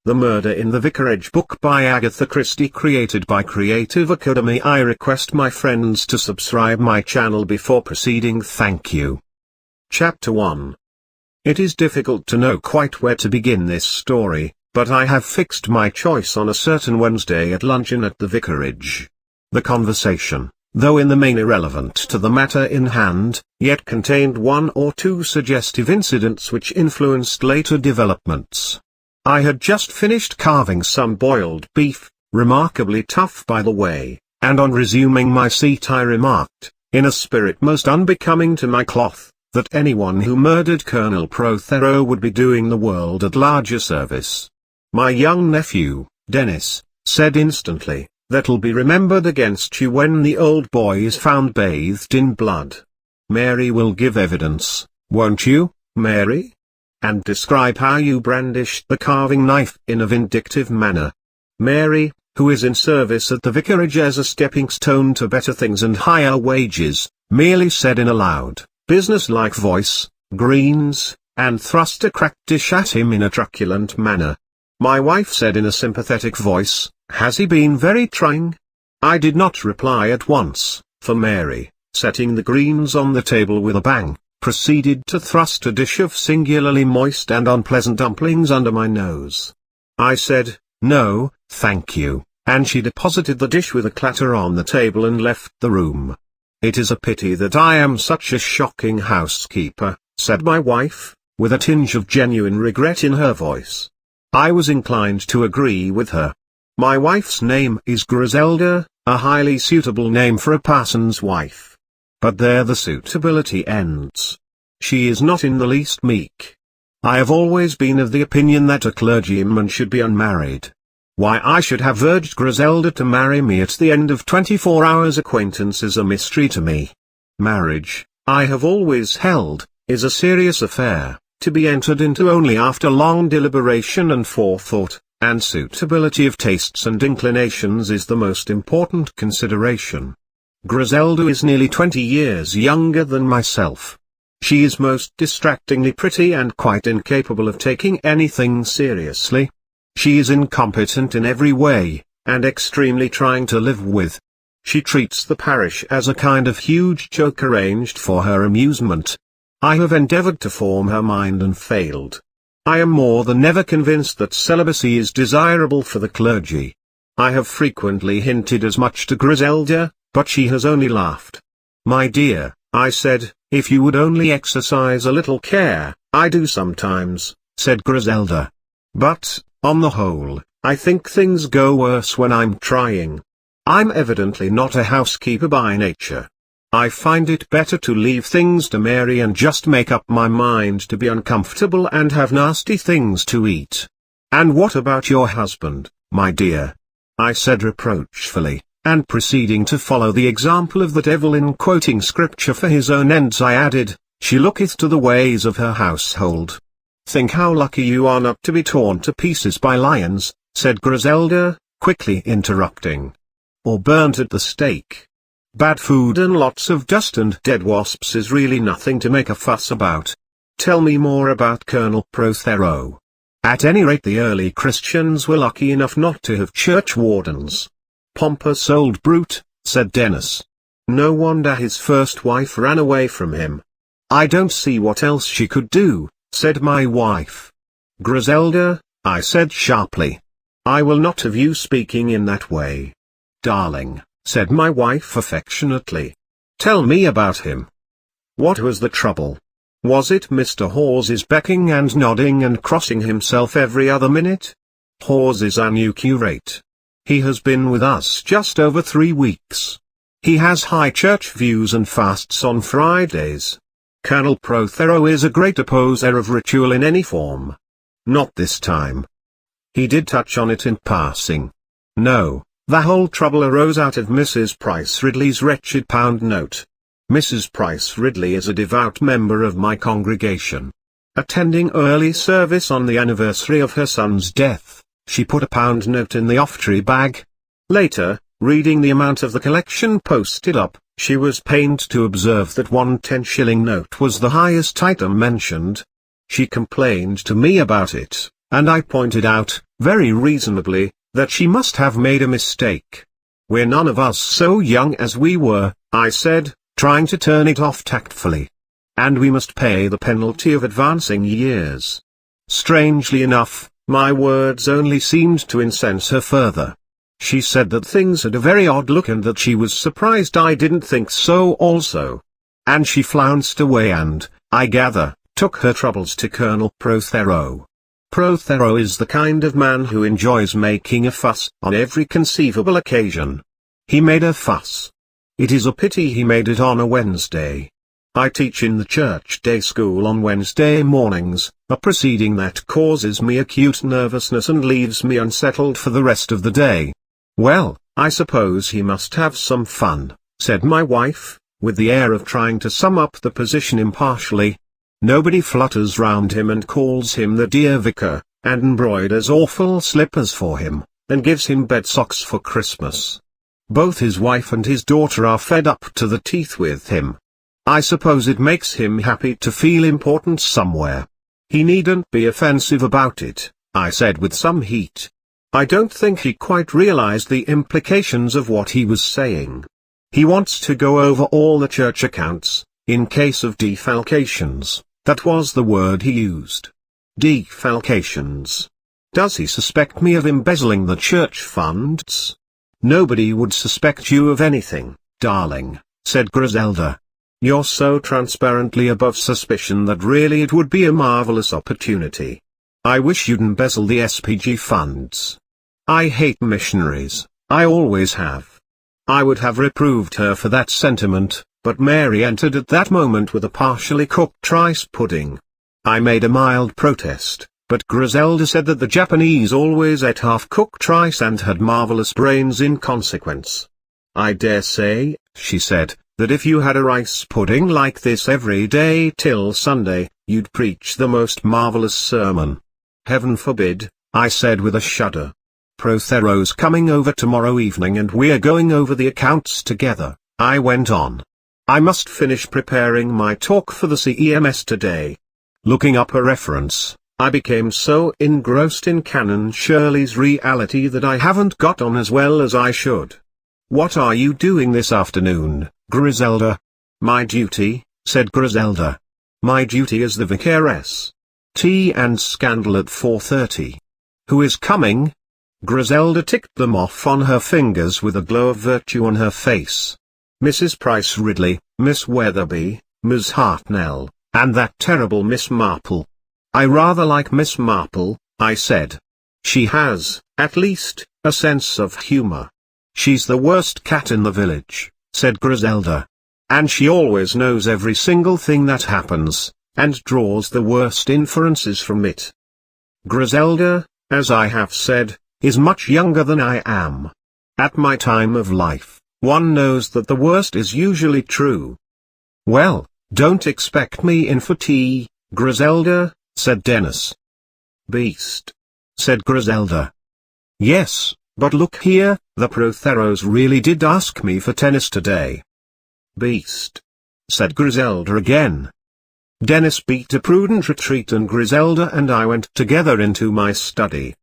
The Murder in the Vicarage book by Agatha Christie, created by Creative Academy. I request my friends to subscribe my channel before proceeding. Thank you. Chapter 1. It is difficult to know quite where to begin this story, but I have fixed my choice on a certain Wednesday at luncheon at the vicarage. The conversation, though in the main irrelevant to the matter in hand, yet contained one or two suggestive incidents which influenced later developments. I had just finished carving some boiled beef, remarkably tough by the way, and on resuming my seat I remarked, in a spirit most unbecoming to my cloth, that anyone who murdered Colonel Prothero would be doing the world at large a service. My young nephew, Dennis, said instantly, "That'll be remembered against you when the old boy is found bathed in blood. Mary will give evidence, won't you, Mary? And describe how you brandished the carving knife in a vindictive manner." Mary, who is in service at the vicarage as a stepping stone to better things and higher wages, merely said in a loud, business-like voice, "Greens," and thrust a cracked dish at him in a truculent manner. My wife said in a sympathetic voice, "Has he been very trying?" I did not reply at once, for Mary, setting the greens on the table with a bang, proceeded to thrust a dish of singularly moist and unpleasant dumplings under my nose. I said, "No, thank you," and she deposited the dish with a clatter on the table and left the room. "It is a pity that I am such a shocking housekeeper," said my wife, with a tinge of genuine regret in her voice. I was inclined to agree with her. My wife's name is Griselda, a highly suitable name for a parson's wife. But there the suitability ends. She is not in the least meek. I have always been of the opinion that a clergyman should be unmarried. Why I should have urged Griselda to marry me at the end of 24 hours acquaintance is a mystery to me. Marriage, I have always held, is a serious affair, to be entered into only after long deliberation and forethought, and suitability of tastes and inclinations is the most important consideration. Griselda is nearly 20 years younger than myself. She is most distractingly pretty and quite incapable of taking anything seriously. She is incompetent in every way, and extremely trying to live with. She treats the parish as a kind of huge joke arranged for her amusement. I have endeavored to form her mind and failed. I am more than ever convinced that celibacy is desirable for the clergy. I have frequently hinted as much to Griselda, but she has only laughed. "My dear," I said, "if you would only exercise a little care." "I do sometimes," said Griselda. "But, on the whole, I think things go worse when I'm trying. I'm evidently not a housekeeper by nature. I find it better to leave things to Mary and just make up my mind to be uncomfortable and have nasty things to eat." "And what about your husband, my dear?" I said reproachfully. And proceeding to follow the example of the devil in quoting scripture for his own ends, I added, "She looketh to the ways of her household." "Think how lucky you are not to be torn to pieces by lions," said Griselda, quickly interrupting. "Or burnt at the stake. Bad food and lots of dust and dead wasps is really nothing to make a fuss about. Tell me more about Colonel Prothero. At any rate the early Christians were lucky enough not to have church wardens." "Pompous old brute," said Dennis. "No wonder his first wife ran away from him." "I don't see what else she could do," said my wife. "Griselda," I said sharply, "I will not have you speaking in that way." "Darling," said my wife affectionately, "tell me about him. What was the trouble? Was it Mr. Hawes's becking and nodding and crossing himself every other minute? Hawes is our new curate. He has been with us just over 3 weeks. He has high church views and fasts on Fridays. Colonel Prothero is a great opposer of ritual in any form. Not this time." He did touch on it in passing. "No, the whole trouble arose out of Mrs. Price Ridley's wretched pound note. Mrs. Price Ridley is a devout member of my congregation. Attending early service on the anniversary of her son's death, she put a pound note in the off-tree bag. Later, reading the amount of the collection posted up, she was pained to observe that one 10-shilling note was the highest item mentioned. She complained to me about it, and I pointed out, very reasonably, that she must have made a mistake. "We're none of us so young as we were," I said, trying to turn it off tactfully. "And we must pay the penalty of advancing years." Strangely enough, my words only seemed to incense her further. She said that things had a very odd look and that she was surprised I didn't think so also. And she flounced away and, I gather, took her troubles to Colonel Prothero. Prothero is the kind of man who enjoys making a fuss on every conceivable occasion. He made a fuss. It is a pity he made it on a Wednesday. I teach in the church day school on Wednesday mornings, a proceeding that causes me acute nervousness and leaves me unsettled for the rest of the day. "Well, I suppose he must have some fun," said my wife, with the air of trying to sum up the position impartially. "Nobody flutters round him and calls him the dear vicar, and embroiders awful slippers for him, and gives him bed socks for Christmas. Both his wife and his daughter are fed up to the teeth with him. I suppose it makes him happy to feel important somewhere. He needn't be offensive about it," I said with some heat. I don't think he quite realized the implications of what he was saying. He wants to go over all the church accounts, in case of defalcations. That was the word he used. Defalcations. Does he suspect me of embezzling the church funds? "Nobody would suspect you of anything, darling," said Griselda. "You're so transparently above suspicion that really it would be a marvelous opportunity. I wish you'd embezzle the SPG funds. I hate missionaries, I always have." I would have reproved her for that sentiment, but Mary entered at that moment with a partially cooked rice pudding. I made a mild protest, but Griselda said that the Japanese always ate half-cooked rice and had marvelous brains in consequence. "I dare say," she said, "that if you had a rice pudding like this every day till Sunday, you'd preach the most marvelous sermon." "Heaven forbid," I said with a shudder. "Prothero's coming over tomorrow evening and we're going over the accounts together," I went on. "I must finish preparing my talk for the CEMS today." Looking up a reference, I became so engrossed in Canon Shirley's reality that I haven't got on as well as I should. "What are you doing this afternoon, Griselda?" "My duty," said Griselda. "My duty as the vicaress. Tea and scandal at 4:30. "Who is coming?" Griselda ticked them off on her fingers with a glow of virtue on her face. "Mrs. Price Ridley, Miss Weatherby, Miss Hartnell, and that terrible Miss Marple." "I rather like Miss Marple," I said. "She has, at least, a sense of humor." "She's the worst cat in the village," said Griselda. "And she always knows every single thing that happens, and draws the worst inferences from it." Griselda, as I have said, is much younger than I am. At my time of life, one knows that the worst is usually true. "Well, don't expect me in for tea, Griselda," said Dennis. "Beast," said Griselda. "Yes, but look here, the Protheros really did ask me for tennis today." "Beast," said Griselda again. Dennis beat a prudent retreat and Griselda and I went together into my study.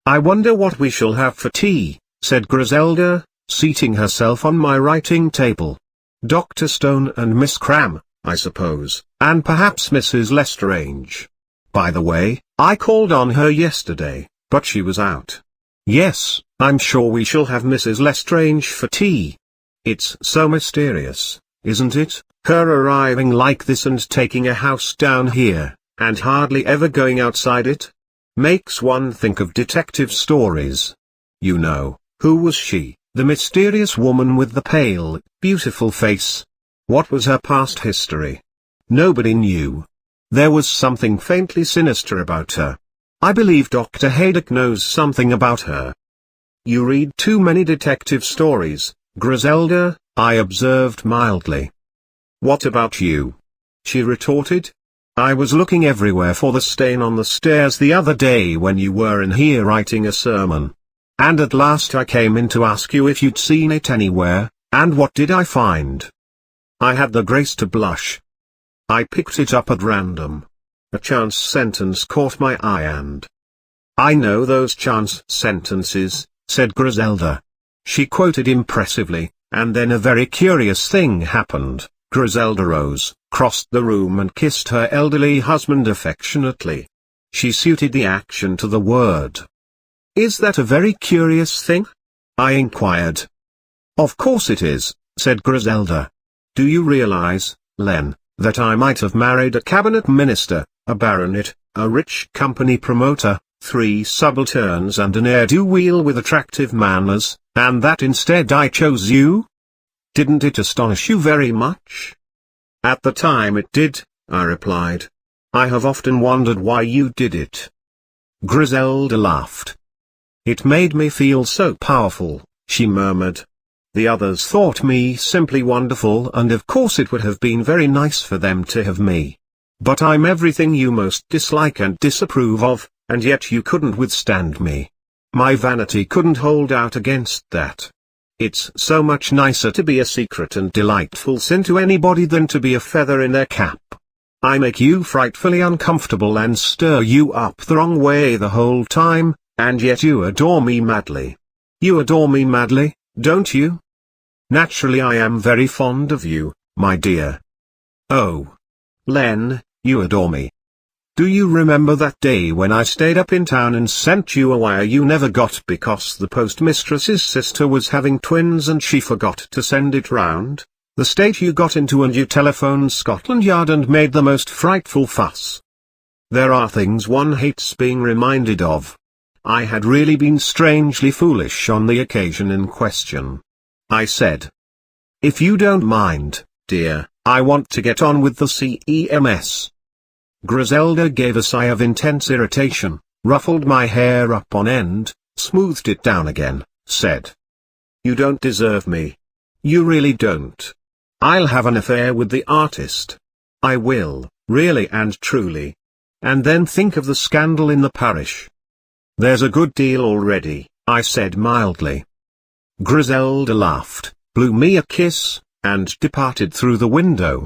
"I wonder what we shall have for tea," said Griselda, seating herself on my writing table. "Dr. Stone and Miss Cram, I suppose, and perhaps Mrs. Lestrange. By the way, I called on her yesterday, but she was out. Yes, I'm sure we shall have Mrs. Lestrange for tea. It's so mysterious, isn't it, her arriving like this and taking a house down here, and hardly ever going outside it? Makes one think of detective stories. You know, who was she, the mysterious woman with the pale, beautiful face? What was her past history? Nobody knew. There was something faintly sinister about her. I believe Dr. Haydock knows something about her." "You read too many detective stories, Griselda," I observed mildly. "What about you?" she retorted. "I was looking everywhere for the stain on the stairs the other day when you were in here writing a sermon. And at last I came in to ask you if you'd seen it anywhere, and what did I find?" I had the grace to blush. I picked it up at random. A chance sentence caught my eye and "I know those chance sentences," said Griselda. She quoted impressively, and then a very curious thing happened. Griselda rose, crossed the room and kissed her elderly husband affectionately. She suited the action to the word. "Is that a very curious thing?" I inquired. "Of course it is," said Griselda. "Do you realize, Len, that I might have married a cabinet minister, a baronet, a rich company promoter, 3 subalterns and an ne'er-do-weel with attractive manners, and that instead I chose you? Didn't it astonish you very much?" "At the time it did," I replied. "I have often wondered why you did it." Griselda laughed. "It made me feel so powerful," she murmured. "The others thought me simply wonderful, and of course it would have been very nice for them to have me. But I'm everything you most dislike and disapprove of, and yet you couldn't withstand me. My vanity couldn't hold out against that. It's so much nicer to be a secret and delightful sin to anybody than to be a feather in their cap. I make you frightfully uncomfortable and stir you up the wrong way the whole time, and yet you adore me madly. You adore me madly, don't you? Naturally I am very fond of you, my dear." "Oh, Len, you adore me. Do you remember that day when I stayed up in town and sent you a wire you never got because the postmistress's sister was having twins and she forgot to send it round? The state you got into, and you telephoned Scotland Yard and made the most frightful fuss. There are things one hates being reminded of. I had really been strangely foolish on the occasion in question. I said, 'If you don't mind, dear, I want to get on with the CEMS.' Griselda gave a sigh of intense irritation, ruffled my hair up on end, smoothed it down again, said, 'You don't deserve me. You really don't. I'll have an affair with the artist. I will, really and truly. And then think of the scandal in the parish.' 'There's a good deal already,' I said mildly. Griselda laughed, blew me a kiss, and departed through the window.